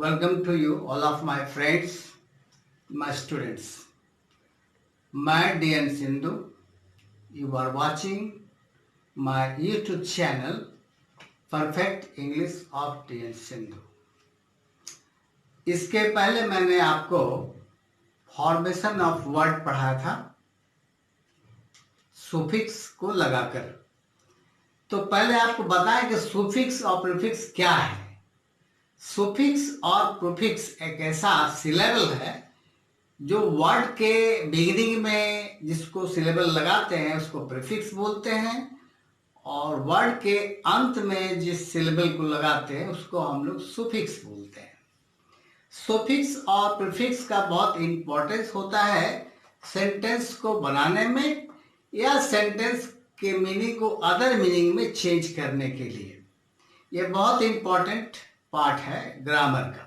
Welcome to you, all of my friends, my students. मैं DN Sindhu. You are watching my YouTube channel, Perfect English of DN Sindhu. इसके पहले मैंने आपको formation of word पढ़ाया था suffix को लगाकर। तो पहले आपको बताएं कि सुफिक्स और प्रीफिक्स क्या है। सुफिक्स और प्रीफिक्स एक ऐसा सिलेबल है जो वर्ड के बिगिनिंग में जिसको सिलेबल लगाते हैं उसको प्रीफिक्स बोलते हैं, और वर्ड के अंत में जिस सिलेबल को लगाते हैं उसको हम लोग सुफिक्स बोलते हैं। सुफिक्स और प्रीफिक्स का बहुत इंपॉर्टेंस होता है सेंटेंस को बनाने में या सेंटेंस के मीनिंग को अदर मीनिंग में चेंज करने के लिए। ये बहुत इंपॉर्टेंट पार्ट है ग्रामर का।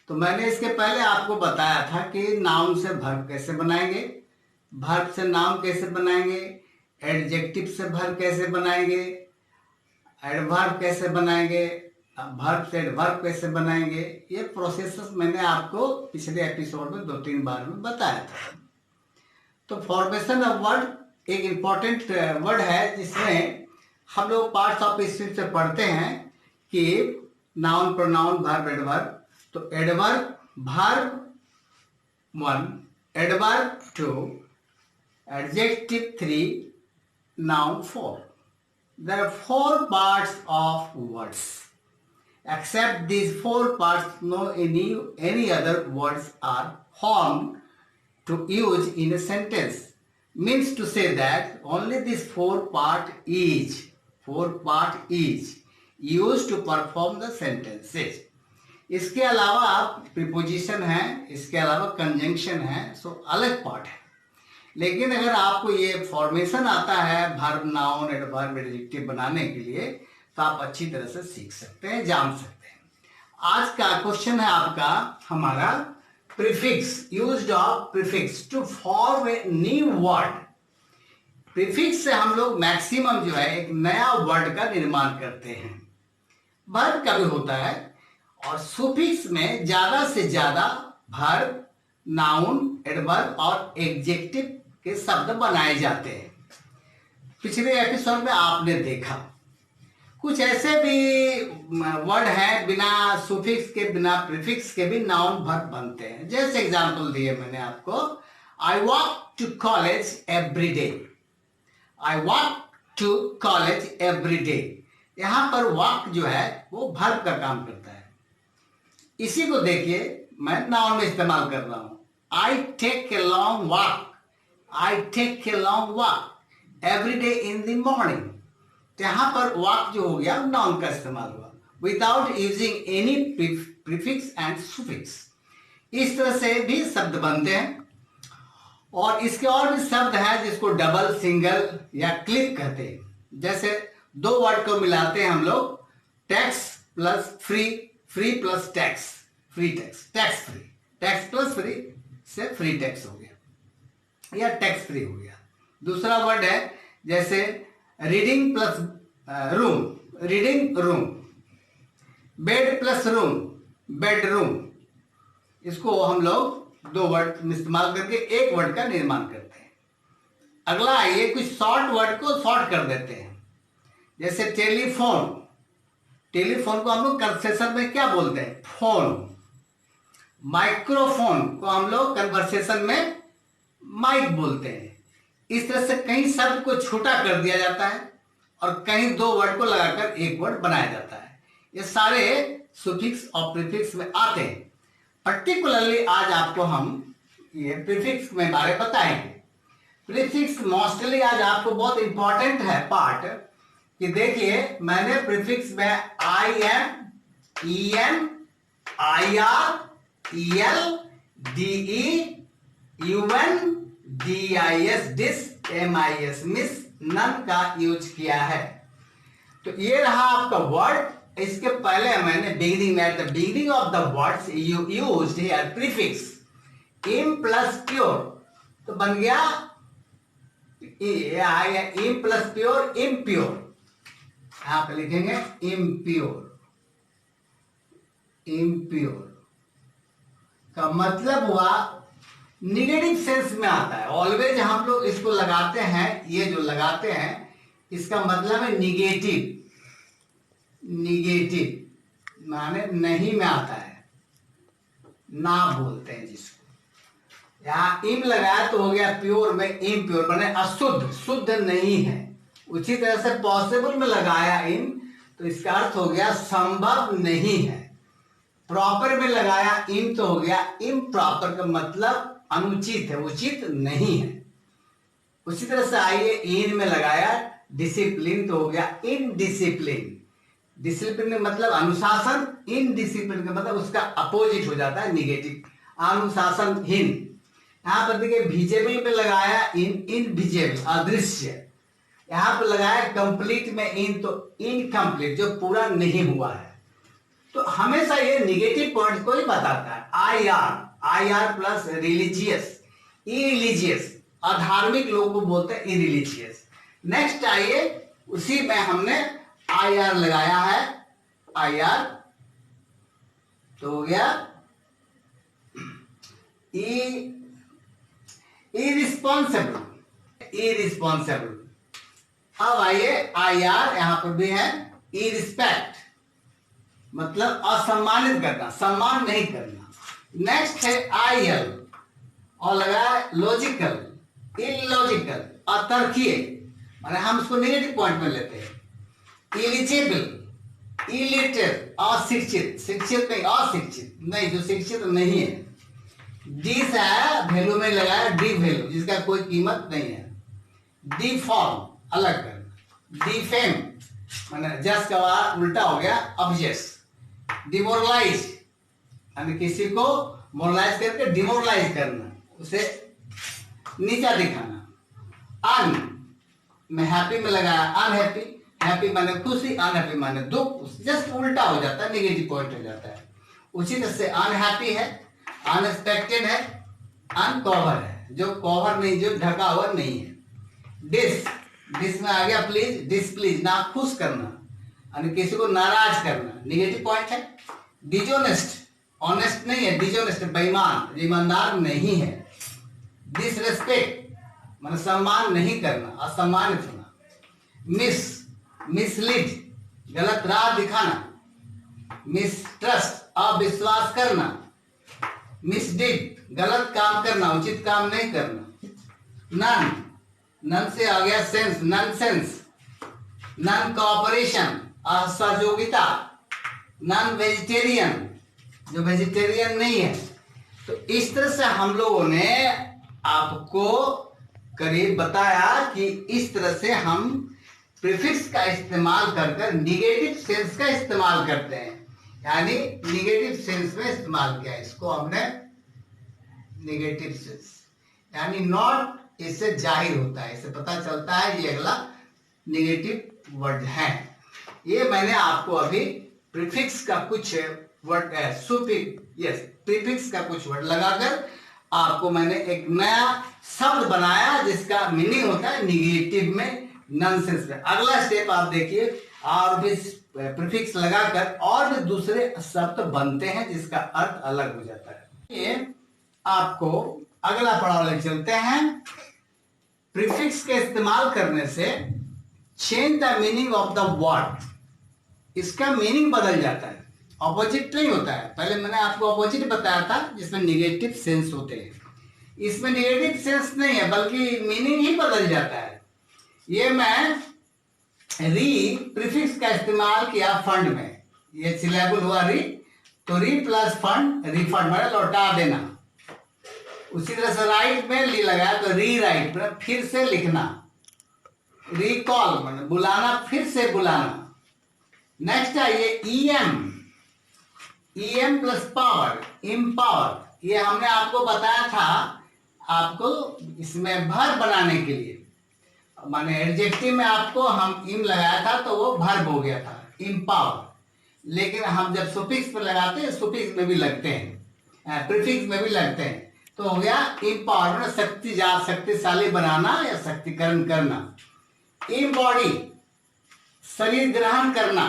तो मैंने इसके पहले आपको बताया था कि नाउन से वर्ब कैसे बनाएंगे, वर्ब से नाउन कैसे बनाएंगे, एडजेक्टिव से वर्ब कैसे बनाएंगे, एडवर्ब कैसे बनाएंगे, वर्ब से एडवर्ब कैसे बनाएंगे। ये प्रोसेस मैंने आपको पिछले एपिसोड में 2-3 बार में बताया था। तो फॉर्मेशन ऑफ वर्ड एक इम्पॉर्टेंट वर्ड है जिसमें हम लोग पार्ट्स ऑफ स्पीच से पढ़ते हैं कि नाउन, प्रोनाउन, वर्ब, एडवर्ब। तो adverb verb 1, adverb 2, adjective 3, noun 4. There are 4 parts of words. Except these 4 parts, no any other words are formed to use in a sentence. Means to say that only these 4 part is used to perform the sentences. इसके अलावा preposition है, इसके अलावा conjunction है, सो अलग part है। लेकिन अगर आपको ये फॉर्मेशन आता है वर्ब, नाउन, एडवर्ब, एडजेक्टिव बनाने के लिए तो आप अच्छी तरह से सीख सकते हैं, जान सकते हैं। आज का क्वेश्चन है आपका हमारा prefix, used of prefix to form a new word. Prefix से हम लोग मैक्सिमम जो है एक नया वर्ड का निर्माण करते हैं। वर्ब का भी होता है, और सुफिक्स में ज्यादा से ज्यादा वर्ब, नाउन, एडवर्ब और एडजेक्टिव के शब्द बनाए जाते हैं। पिछले एपिसोड में आपने देखा कुछ ऐसे भी वर्ड हैं बिना सुफिक्स के, बिना प्रीफिक्स के भी नाउन वर्ब बनते हैं। जैसे एग्जांपल दिए मैंने आपको, I walk to college every day. I walk to college every day. यहां पर वॉक जो है वो वर्ब का काम करता है। इसी को देखिए मैं नाउन में इस्तेमाल कर रहा हूं, I take a long walk. I take a long walk every day in the morning. तो यहां पर वॉक जो हो गया नाउन का इस्तेमाल हुआ without using any prefix and suffix. इस तरह से भी शब्द बनते हैं। और इसके और भी शब्द हैं जिसको डबल, सिंगल या क्लिप कहते हैं। जैसे 2 वर्ड को मिलाते हैं हम लोग, tax plus free, free plus tax, free tax, tax free, tax plus free से फ्री टैक्स हो गया या टैक्स फ्री हो गया। दूसरा वर्ड है जैसे reading plus room, reading room. Bed plus room, bedroom. इसको हम लोग 2 वर्ड इस्तेमाल करके एक वर्ड का निर्माण करते हैं। अगला आइए, कुछ शॉर्ट वर्ड को शॉर्ट कर देते हैं। जैसे टेलीफोन, टेलीफोन को हम लोग कन्वर्सेशन में क्या बोलते हैं, फोन। माइक्रोफोन को हम लोग कन्वर्सेशन में माइक बोलते हैं। इस तरह से कई शब्द को छोटा कर दिया जाता है और कहीं 2 वर्ड को लगाकर एक वर्ड बनाया जाता है। ये सारे सुफिक्स और प्रीफिक्स में आते हैं। पर्टिकुलरली आज आपको हम ये प्रीफिक्स में बारे बताएंगे। प्रीफिक्स मोस्टली आज आपको बहुत इंपॉर्टेंट है पार्ट, कि देखिए मैंने प्रीफिक्स में I M, E M, I R, E L, D E, U N, D I S, dis, M I S, mis, non का यूज किया है। तो ये रहा आपका वर्ड। इसके पहले मैंने बिगिनिंग में, at the beginning of the words you used here prefix इम प्लस प्योर। तो बन गया इम प्लस प्योर, इम्प्योर। यहां पे लिखेंगे इम्प्योर, इम्प्योर। का मतलब हुआ निगेटिव सेंस में आता है। ऑलवेज हम लोग इसको लगाते हैं, ये जो लगाते हैं इसका मतलब है निगेटिव। निगेटिव माने नहीं में आता है, ना बोलते हैं जिसको। यहाँ इम लगाया तो हो गया प्योर में इम्प्योर, माने अशुद्ध, शुद्ध नहीं है। उसी तरह से पॉसिबल में लगाया इन तो इसका अर्थ हो गया संभव नहीं है। प्रॉपर में लगाया इन तो हो गया इम्प्रॉपर, का मतलब अनुचित है, उचित नहीं है। उसी तरह से आइए इन में लगाया डिसिप्लिन तो हो गया इनडिसिप्लिन। डिसिप्लिन का मतलब अनुशासन, इनडिसिप्लिन का मतलब उसका अपोजिट हो जाता है निगेटिव, अनुशासनहीन। यहां पर देखिए विजिबल पे लगाया इनविजिबल, अदृश्य। यहां पर लगाया कंप्लीट में इन तो इनकम्प्लीट, जो पूरा नहीं हुआ है। तो हमेशा ये निगेटिव पॉइंट को ही बताता है। I R plus religious, irreligious, अधार्मिक लोग को बोलते हैं इरिलीजियस। नेक्स्ट आइए, उसी में हमने आई आर लगाया है। आई आर तो हो गया इरिस्पॉन्सिबल, इरिस्पॉन्सिबल। अब आइए आई आर यहां पर भी है इरिस्पेक्ट, मतलब असम्मानित करना, सम्मान नहीं करना। नेक्स्ट है आई एल और लगा लॉजिकल, इलॉजिकल, अतर्कीय, माने हम उसको नेगेटिव पॉइंट में लेते हैं। इलिजिबल, इलिटरेट, अशिक्षित, शिक्षित नहीं, अशिक्षित नहीं, जो शिक्षित नहीं है। डिस है वैल्यू में लगाया डी वैल्यू, जिसका कोई कीमत नहीं है। डिफॉर्म, अलग करना। डिफेम माने जस का उल्टा हो गया अबजस। डिमोरलाइज यानी किसी को मोरलाइज करके डिमोरलाइज करना, उसे नीचा दिखाना। अन में हैप्पी में लगाया अनहैप्पी, हैप्पी माने खुशी, अनहैप्पी माने दुख, जस्ट उल्टा हो जाता है, निगेटिव पॉइंट हो जाता है। उसी तरह से अनहैप्पी है, अनएक्सपेक्टेड है, अनकवर है, जो कवर नहीं, जो ढका हुआ नहीं है। डिस, डिस में आ गया प्लीज, डिसप्लीज, ना खुश करना यानी किसी को नाराज करना, निगेटिव पॉइंट है। डिजोनेस्ट, ऑनेस्ट नहीं है, डिजोनेस्ट बेईमान, ईमानदार नहीं है। डिसरेस्पेक्ट मतलब सम्मान नहीं करना, असम्मानित होना। मिस, मिसलीड, गलत राह दिखाना। मिसट्रस्ट, अविश्वास करना। मिसडीड, गलत काम करना, उचित काम नहीं करना। नन, नन से आ गया सेंस, नॉनसेंस। नॉन कोऑपरेशन, असहयोगिता। नॉन वेजिटेरियन, जो वेजिटेरियन नहीं है। तो इस तरह से हम लोगों ने आपको करीब बताया कि इस तरह से हम प्रीफिक्स का इस्तेमाल कर निगेटिव सेंस का इस्तेमाल करते हैं, यानी निगेटिव सेंस में इस्तेमाल किया। इसको हमने निगेटिव सेंस यानी नॉट, इससे जाहिर होता है, इससे पता चलता है ये अगला निगेटिव वर्ड है। ये मैंने आपको अभी प्रीफिक्स का कुछ वर्ड, सुफिक्स, प्रीफिक्स का कुछ वर्ड लगाकर आपको मैंने एक नया शब्द बनाया जिसका मीनिंग होता है निगेटिव में, नॉनसेंस में। अगला स्टेप आप देखिए, और भी प्रीफिक्स लगाकर और भी दूसरे शब्द बनते हैं जिसका अर्थ अलग हो जाता है। ये आपको अगला पड़ाव ले चलते हैं। प्रीफिक्स के इस्तेमाल करने से change the meaning of the word, इसका मीनिंग बदल जाता है, ऑपोजिट नहीं होता है। पहले मैंने आपको ऑपोजिट बताया था जिसमें निगेटिव सेंस होते हैं, इसमें निगेटिव सेंस नहीं है बल्कि मीनिंग ही बदल जाता है। ये मैं री प्रीफिक्स का इस्तेमाल किया फंड में, ये सिलेबल हुआ री, तो री प्लस फंड, रिफंड मतलब लौटा देना। उसी तरह से राइट में ली लगाया तो री राइट मतलब फिर से लिखना। रिकॉल मतलब बुलाना, फिर से बुलाना। नेक्स्ट आइए EM, EM plus power, empower. ये हमने आपको बताया था, आपको इसमें भर बनाने के लिए, माने एडजेक्टिव में आपको हम इम लगाया था तो वो भर्ब हो गया था, इम्पावर। लेकिन हम जब सुफिक्स पे लगाते हैं, सुफिक्स में भी लगते हैं, प्रीफिक्स में भी लगते हैं, तो हो गया इम्पावर मतलब शक्तिजात, शक्तिशाली बनाना या शक्तिकरण करना। इम्बॉडी, शरीर ग्रहण करना,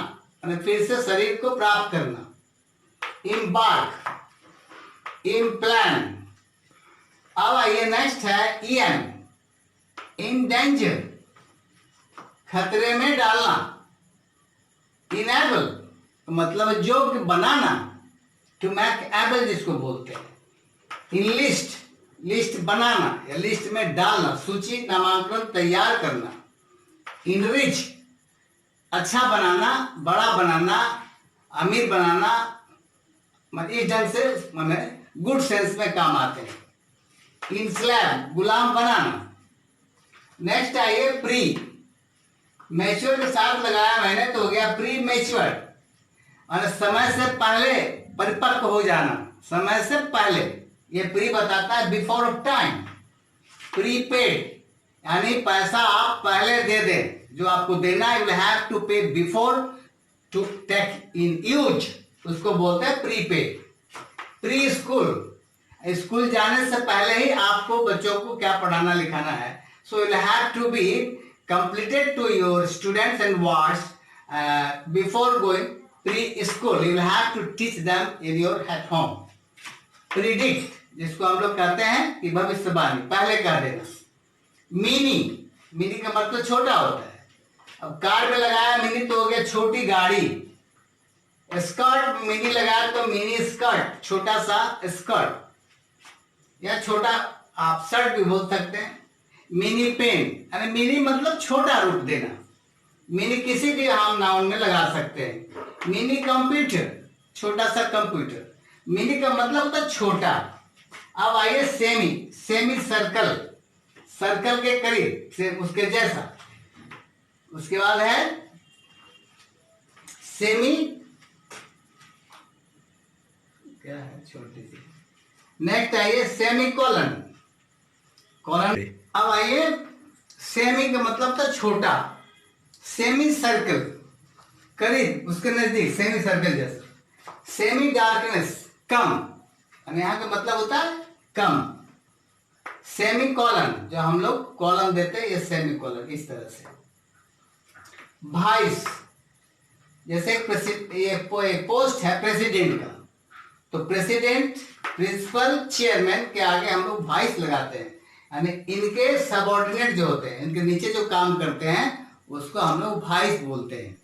फिर से शरीर को प्राप्त करना। इम्बार्क, इम्प्लान। अब आइए नेक्स्ट है EN, इन डेंजर, खतरे में डालना। इनेबल मतलब योग्य बनाना, टू मेक एबल जिसको बोलते हैं। इन लिस्ट, लिस्ट बनाना या लिस्ट में डालना, सूची नामांकन तैयार करना। इन रिच अच्छा बनाना, बड़ा बनाना, अमीर बनाना, मतलब इस ढंग से माने गुड सेंस में काम आते हैं। इन स्लैब गुलाम बनाना। नेक्स्ट आइए प्री, मैच्योर के साथ लगाया मैंने तो हो गया प्री मैच्योर, और समय से पहले परिपक्व हो जाना, समय से पहले। ये प्री बताता है बिफोर ऑफ टाइम। प्रीपेड यानी पैसा आप पहले दे दें, जो आपको देना है, you will have to pay before to take in use, उसको बोलते हैं प्रीपेड। प्री स्कूल, स्कूल जाने से पहले ही आपको बच्चों को क्या पढ़ाना लिखाना है। So you will have to be completed to your students and wards before going pre-school. You will have to teach them in your at home. Predict जिसको हम लोग कहते हैं कि भविष्यवाणी, पहले कह देना। मिनी, मिनी का मतलब छोटा होता है। अब कार में लगाया मिनी तो हो गया छोटी गाड़ी। स्कर्ट मिनी लगाया तो मिनी स्कर्ट, छोटा सा स्कर्ट या छोटा आप शर्ट भी बोल सकते हैं। मिनी पेन यानी मिनी मतलब छोटा रूप देना। मिनी किसी भी हम नाउन में लगा सकते हैं। मिनी कंप्यूटर, छोटा सा कंप्यूटर। मिनी का मतलब होता है छोटा। अब आइए सेमी, सेमी सर्कल, सर्कल के करीब से उसके जैसा। उसके बाद है सेमी, क्या है छोटी सी। नेक्स्ट आइए सेमी कॉलन, कॉलन। अब आइए सेमी का मतलब था छोटा। सेमी सर्कल करीब, उसके नजदीक, सेमी सर्कल जैसा। सेमी डार्कनेस कम, यहाँ का मतलब होता है कम। सेमी कॉलन जो हम लोग कॉलन देते हैं, ये सेमी कॉलन इस तरह से। वाइस जैसे ये पोस्ट है प्रेसिडेंट का, तो प्रेसिडेंट, प्रिंसिपल, चेयरमैन के आगे हम लोग वाइस लगाते हैं, यानी इनके सबऑर्डिनेट जो होते हैं, इनके नीचे जो काम करते हैं उसको हम लोग वाइस बोलते हैं।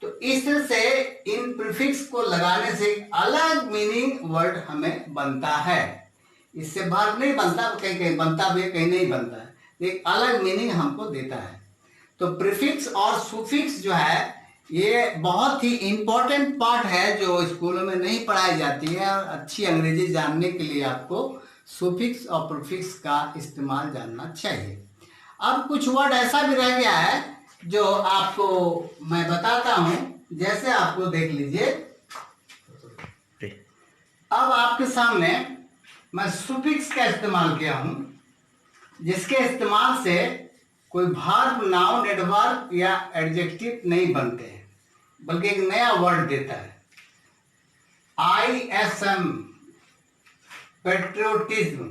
तो इस तरह से इन प्रीफिक्स को लगाने से एक अलग मीनिंग वर्ड हमें बनता है। इससे बाहर नहीं बनता, कहीं कहीं बनता भी है, कहीं नहीं बनता है, एक अलग मीनिंग हमको देता है। तो प्रीफिक्स और सुफिक्स जो है ये बहुत ही इंपॉर्टेंट पार्ट है जो स्कूलों में नहीं पढ़ाई जाती है, और अच्छी अंग्रेजी जानने के लिए आपको सुफिक्स और प्रीफिक्स का इस्तेमाल जानना चाहिए। अब कुछ वर्ड ऐसा भी रह गया है जो आपको मैं बताता हूं, जैसे आपको देख लीजिए। अब आपके सामने मैं सुफिक्स का इस्तेमाल किया हूं, जिसके इस्तेमाल से कोई वर्ब, नाउन, एडवर्ब या एडजेक्टिव नहीं बनते हैं, बल्कि एक नया वर्ड देता है। ISM पेट्रियोटिज्म,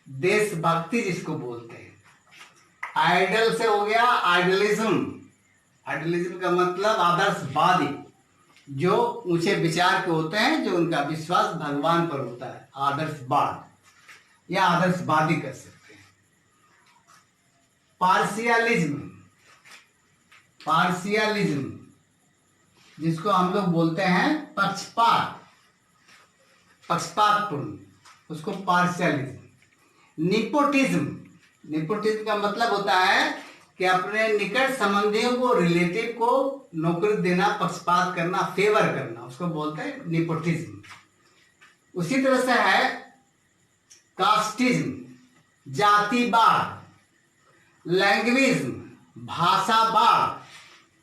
देशभक्ति जिसको बोलते हैं। आइडल से हो गया आइडलिज्म, आइडलिज्म का मतलब आदर्शवादी, जो ऊंचे विचार के होते हैं, जो उनका विश्वास भगवान पर होता है, आदर्शवाद या आदर्शवादी कर सकते हैं। पार्शियलिज्म, पार्शियलिज्म जिसको हम लोग बोलते हैं पक्षपात, पक्षपातपूर्ण, उसको पार्शियलिज्म। निपोटिज्म, निपोटिज्म का मतलब होता है कि अपने निकट संबंधियों को, रिलेटिव को नौकरी देना, पक्षपात करना, फेवर करना, उसको बोलते हैं निपोटिज्म। उसी तरह से है कास्टिज्म, जातिवाद। लैंग्वेजिज्म, भाषावाद।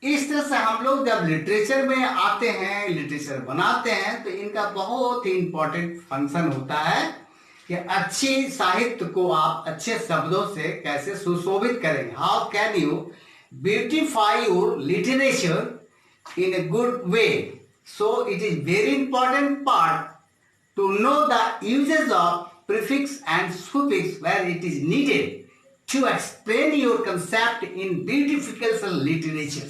इस तरह से हम लोग जब लिटरेचर में आते हैं, लिटरेचर बनाते हैं, तो इनका बहुत ही इंपॉर्टेंट फंक्शन होता है कि अच्छी साहित्य को आप अच्छे शब्दों से कैसे सुशोभित करेंगे। How can you beautify your literature in a good way. So it is very important part to know the uses of prefix and suffix where it is needed to explain your concept in beautification literature.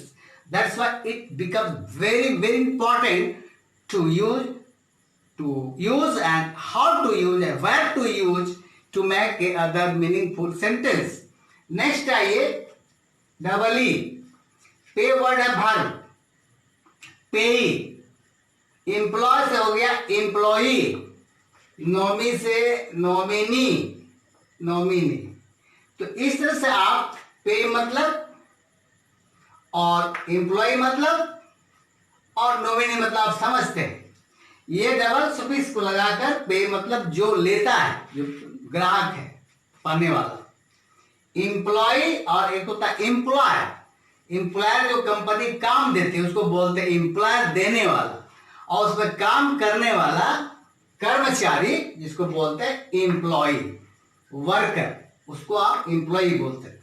That's why it becomes very, very important to use to use and how to use and where to use to make a other meaningful sentence. Next आइए double E, पे word है verb, पेई, employ से हो गया employee, नॉमी से nominee, nominee. तो इस तरह से आप पे मतलब और एम्प्लॉय मतलब और नॉमिनी मतलब आप समझते हैं। ये डबल सुफिक्स को लगाकर पे मतलब जो लेता है, जो ग्राहक है, पाने वाला, एम्प्लॉय और एक होता है एम्प्लॉयर। एम्प्लॉयर जो कंपनी काम देती है उसको बोलते हैं एम्प्लॉयर, देने वाला, और उसमें काम करने वाला कर्मचारी जिसको बोलते हैं एम्प्लॉय, वर्कर, उसको आप एम्प्लॉय बोलते हैं।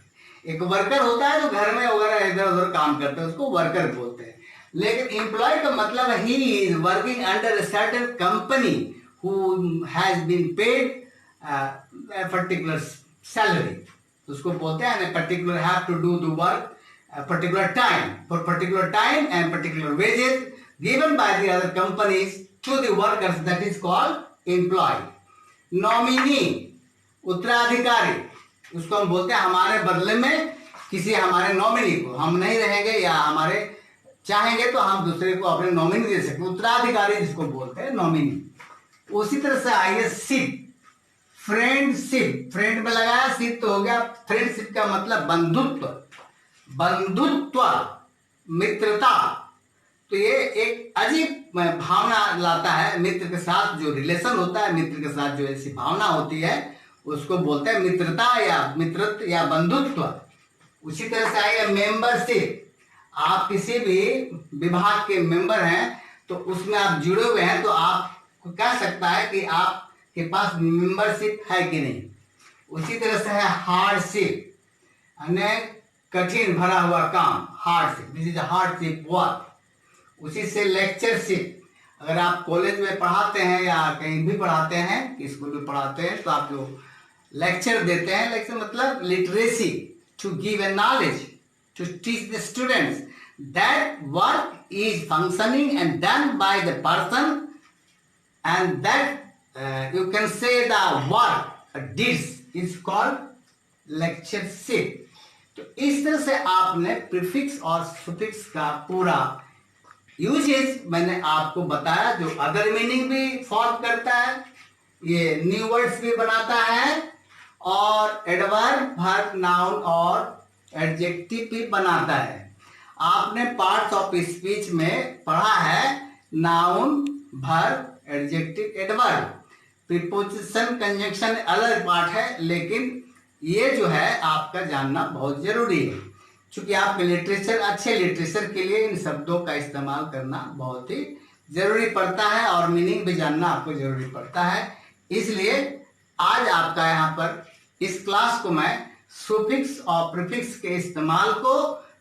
एक वर्कर होता है जो घर में वगैरह इधर उधर काम करते हैं, उसको वर्कर बोलते हैं। लेकिन एम्प्लॉय का मतलब ही is working under a certain company who has been paid particular salary, उसको बोलते हैं particular have to do the work particular time for particular time and particular wages given by the other companies to the workers, that is called employee. Nominee, उत्तराधिकारी, उसको हम बोलते हैं हमारे बदले में किसी हमारे नॉमिनी को, हम नहीं रहेंगे या हमारे चाहेंगे तो हम दूसरे को अपने नॉमिनी दे सकते हैं, उत्तराधिकारी जिसको बोलते हैं नॉमिनी। उसी तरह से आइए शिप, फ्रेंडशिप, फ्रेंड में लगाया शिप तो हो गया फ्रेंडशिप का मतलब बंधुत्व, बंधुत्व, मित्रता। तो ये एक अजीब भावना लाता है, मित्र के साथ जो रिलेशन होता है, मित्र के साथ जो ऐसी भावना होती है उसको बोलते हैं मित्रता या मित्रत्व या बंधुत्व। उसी तरह से आएगा मेंबरशिप, आप किसी भी विभाग के मेंबर हैं तो उसमें आप जुड़े हुए हैं तो आप कह सकता है कि आपके पास मेंबरशिप है कि नहीं। उसी तरह से है हार्डशिप, यानी कठिन भरा हुआ काम, hardship, this is hardship work. उसी से लेक्चरशिप, अगर आप कॉलेज में पढ़ाते हैं या कहीं भी पढ़ाते हैं, स्कूल में पढ़ाते हैं, तो आप जो लेक्चर देते हैं, लेक्चर मतलब literacy, to give a knowledge, to teach the students, that work is functioning and done by the person and that you can say the work deeds is called lectureship. तो इस तरह से आपने prefix और suffix का पूरा uses मैंने आपको बताया, जो अदर मीनिंग भी फॉर्म करता है, ये न्यू वर्ड्स भी बनाता है, और एडवर्ब, वर्ब, नाउन और एडजेक्टिव भी बनाता है। आपने पार्ट्स ऑफ स्पीच में पढ़ा है noun, verb, adjective, adverb. Preposition, conjunction अलग पार्ट है, लेकिन ये जो है आपका जानना बहुत जरूरी है, क्योंकि आपके लिटरेचर, अच्छे लिटरेचर के लिए इन शब्दों का इस्तेमाल करना बहुत ही जरूरी पड़ता है और मीनिंग भी जानना आपको जरूरी पड़ता है। इसलिए आज आपका यहाँ पर इस क्लास को मैं सुफिक्स और प्रीफिक्स के इस्तेमाल को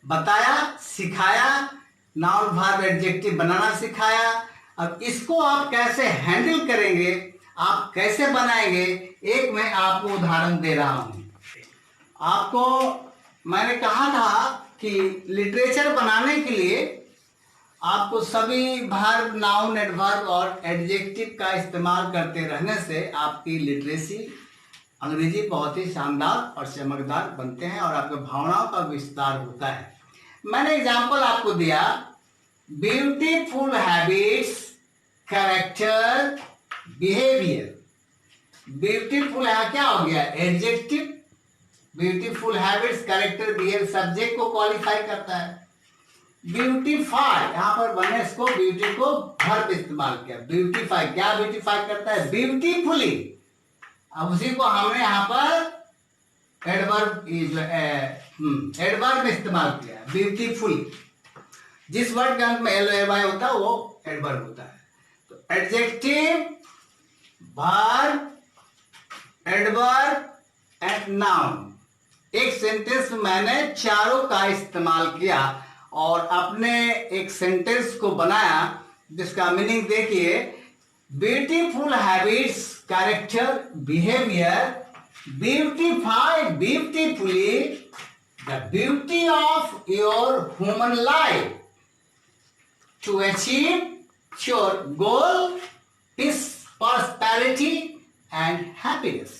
बताया, सिखाया, नाउन, वर्ब, एडजेक्टिव बनाना सिखाया। अब इसको आप कैसे हैंडल करेंगे, आप कैसे बनाएंगे, एक मैं आपको उदाहरण दे रहा हूं। आपको मैंने कहा था कि लिटरेचर बनाने के लिए आपको सभी वर्ब, नाउन, एडवर्ब और एडजेक्टिव का इस्तेमाल करते रहने से आपकी लिटरेसी, अंग्रेजी बहुत ही शानदार और चमकदार बनते हैं और आपके भावनाओं का विस्तार होता है। मैंने एग्जाम्पल आपको दिया, beautiful habits, character, behaviour. Beautiful है क्या हो गया, adjective, beautiful habits, character, behaviour subject को क्वालिफाई करता है। ब्यूटीफाई, यहाँ पर बने इसको ब्यूटी को वर्ब इस्तेमाल किया, ब्यूटीफाई, क्या ब्यूटीफाई करता है, ब्यूटीफुली। अब उसी को हमने यहाँ पर एडवर्ब एडवर्ब इस्तेमाल किया, ब्यूटीफुल। जिस वर्ड के अंत में LOY होता है वो एडवर्ब होता है। तो adjective, verb, adverb and noun, एक सेंटेंस में मैंने चारों का इस्तेमाल किया और अपने एक सेंटेंस को बनाया जिसका मीनिंग देखिए, beautiful habits, character, behaviour, beautify beautifully the beauty of your human life to achieve your goal, peace prosperity and happiness।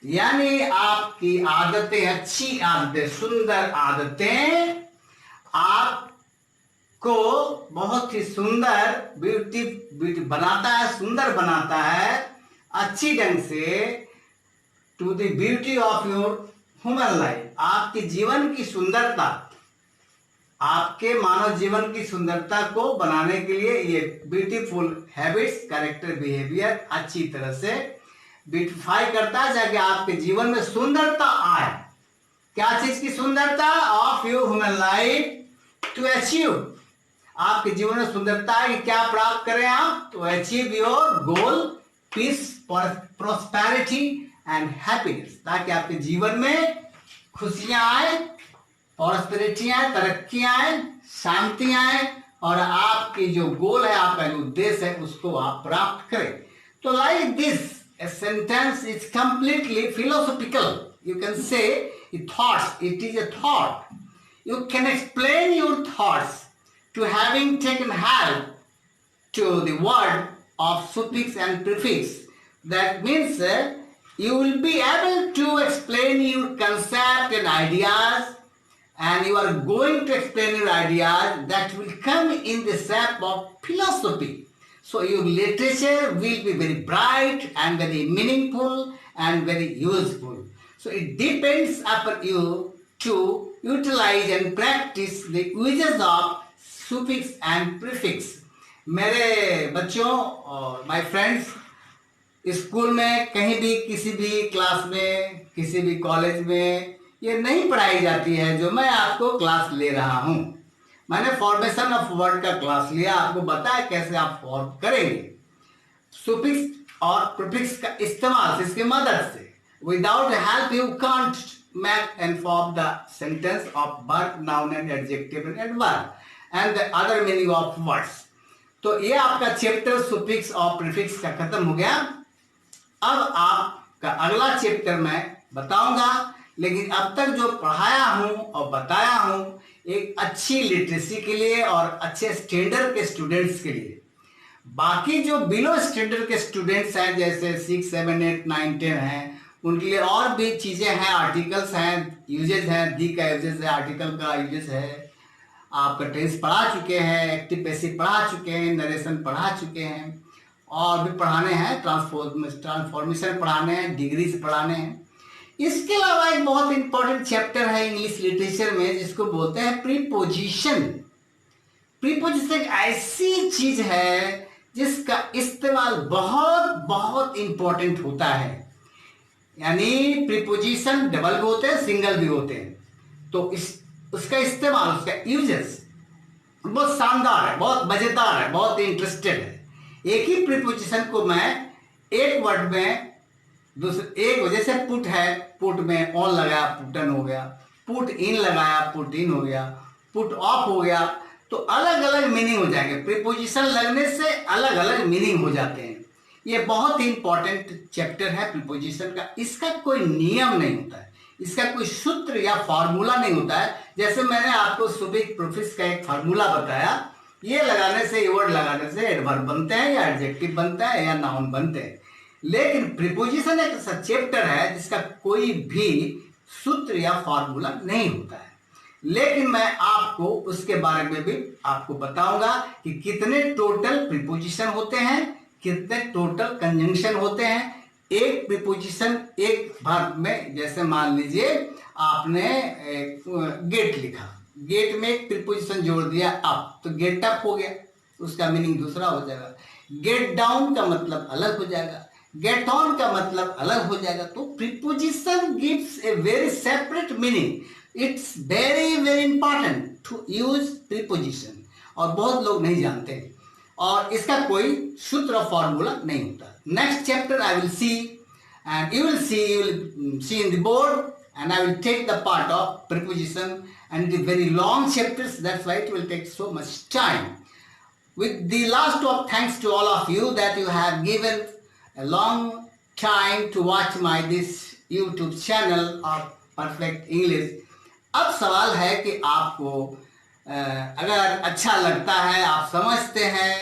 यानी आपकी आदतें, अच्छी आदतें, सुंदर आदतें आपको बहुत ही सुंदर ब्यूटी बनाता है, सुंदर बनाता है अच्छी ढंग से, to the beauty of your human life. आपके जीवन की सुंदरता, आपके मानव जीवन की सुंदरता को बनाने के लिए ये ब्यूटीफुल हैबिट्स, कैरेक्टर, बिहेवियर अच्छी तरह से ब्यूटिफाई करता है, ताकि आपके जीवन में सुंदरता आए। क्या चीज की सुंदरता? Of your human life to achieve. आपके जीवन में सुंदरता है कि क्या प्राप्त करें आप? To achieve your goal, peace, prosperity and happiness, ताकि आपके जीवन में खुशियां आए, प्रॉस्पेरिटी आए, तरक्की आए, शांति आए, और आपकी जो गोल है, आपका जो उद्देश्य है, उसको आप प्राप्त करें। तो like this a sentence is completely philosophical. You can say thoughts. It is a thought. You can explain your thoughts to having taken help to the word of suffix and prefix. That means you will be able to explain your concept and ideas, and you are going to explain your ideas that will come in the shape of philosophy. So your literature will be very bright and very meaningful and very useful. So it depends upon you to utilize and practice the uses of suffix and prefix. मेरे बच्चों और my friends, school में कहीं भी, किसी भी class में, किसी भी कॉलेज में ये नहीं पढ़ाई जाती है जो मैं आपको क्लास ले रहा हूँ। मैंने फॉर्मेशन ऑफ वर्ड का क्लास लिया, आपको बताया कैसे आप फॉर्म करेंगे। सुफिक्स और प्रीफिक्स का इस्तेमाल इसके मदद से, without help you can't make and form the sentence of verb, noun and adjective and adverb and the other meaning of words. तो ये आपका चैप्टर सुफिक्स और प्रीफिक्स का खत्म हो गया। अब आपका अगला चैप्टर मैं बताऊंगा, लेकिन अब तक जो पढ़ाया हूं और बताया हूं एक अच्छी लिटरेसी के लिए और अच्छे स्टैंडर्ड के स्टूडेंट्स के लिए। बाकी जो बिलो स्टैंडर्ड के स्टूडेंट्स हैं, जैसे 6, 7, 8, 9, 10 हैं, उनके लिए और भी चीज़ें हैं, आर्टिकल्स हैं, यूजेस हैं, दी का यूजेस है, आर्टिकल का यूजेस है। आपका टेंस पढ़ा चुके हैं, एक्टिव पैसिव पढ़ा चुके हैं, नरेशन पढ़ा चुके हैं, और भी पढ़ाने हैं, ट्रांसफॉर्मेशन पढ़ाने हैं, डिग्रीज पढ़ाने हैं। इसके अलावा एक बहुत इंपॉर्टेंट चैप्टर है इंग्लिश लिटरेचर में, जिसको बोलते हैं प्रीपोजिशन। प्रीपोजिशन एक ऐसी चीज है जिसका इस्तेमाल बहुत बहुत इंपॉर्टेंट होता है। यानी प्रीपोजिशन डबल भी होते हैं, सिंगल भी होते हैं। तो उसका इस्तेमाल, उसका यूजेस बहुत शानदार है, बहुत मजेदार है, बहुत इंटरेस्टेड है। एक ही प्रीपोजिशन को मैं एक वर्ड में दूसरे, एक वजह से पुट है, पुट में ऑन लगाया, पुटन हो गया, पुट इन लगाया, पुट इन हो गया, पुट ऑफ हो गया, तो अलग अलग मीनिंग हो जाएंगे। प्रीपोजिशन लगने से अलग अलग मीनिंग हो जाते हैं। ये बहुत ही इंपॉर्टेंट चैप्टर है प्रीपोजिशन का। इसका कोई नियम नहीं होता है, इसका कोई सूत्र या फार्मूला नहीं होता है। जैसे मैंने आपको सुफिक्स प्रीफिक्स का एक फार्मूला बताया, ये लगाने से, ये वर्ड लगाने से एडवर्ब बनते हैं या एडजेक्टिव बनता है या नाउन बनते हैं। लेकिन प्रीपोजिशन एक ऐसा चैप्टर है जिसका कोई भी सूत्र या फार्मूला नहीं होता है। लेकिन मैं आपको उसके बारे में भी आपको बताऊंगा कि कितने टोटल प्रीपोजिशन होते हैं, कितने टोटल कंजंक्शन होते हैं। एक प्रीपोजिशन एक वर्ब में, जैसे मान लीजिए आपने गेट लिखा, गेट में एक प्रीपोजिशन जोड़ दिया अप, तो गेट अप हो गया, उसका मीनिंग दूसरा हो जाएगा। गेट डाउन का मतलब अलग हो जाएगा, गेट ऑन का मतलब अलग हो जाएगा। तो preposition gives a very separate meaning. It's very very important to use preposition, और बहुत लोग नहीं जानते, और इसका कोई सूत्र और फॉर्मूला नहीं होता। Next chapter I will see, and you will see in the board, and I will take the part of preposition, and it is very long chapters, that's why it will take so much time. With the last of thanks to all of you that you have given a long time to watch my this YouTube channel of Perfect English. अब सवाल है कि आपको अगर अच्छा लगता है, आप समझते हैं,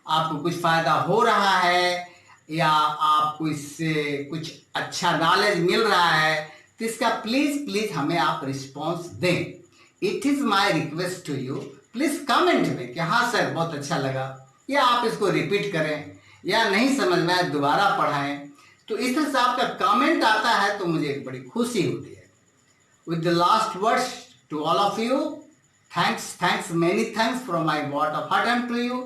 आपको कुछ फायदा हो रहा है, या आपको इससे कुछ अच्छा नॉलेज मिल रहा है, तो इसका प्लीज हमें आप रिस्पॉन्स दें। It is my request to you, please comment में कि हाँ सर बहुत अच्छा लगा, या आप इसको रिपीट करें, या नहीं समझ में आए दोबारा पढ़ाएं। तो इस तरह से आपका कमेंट आता है तो मुझे एक बड़ी खुशी होती है। With the last words to all of you, thanks, many thanks from my word of heart to you,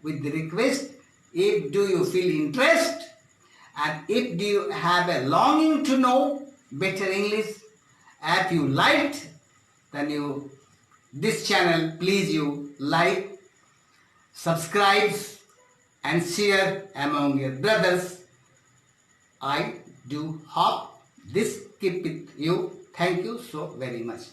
with the request, if do you feel interest, and if do you have a longing to know better English, if you liked, then you this channel, please you like, subscribe and share among your brothers. I do hope this keep with you. Thank you so very much.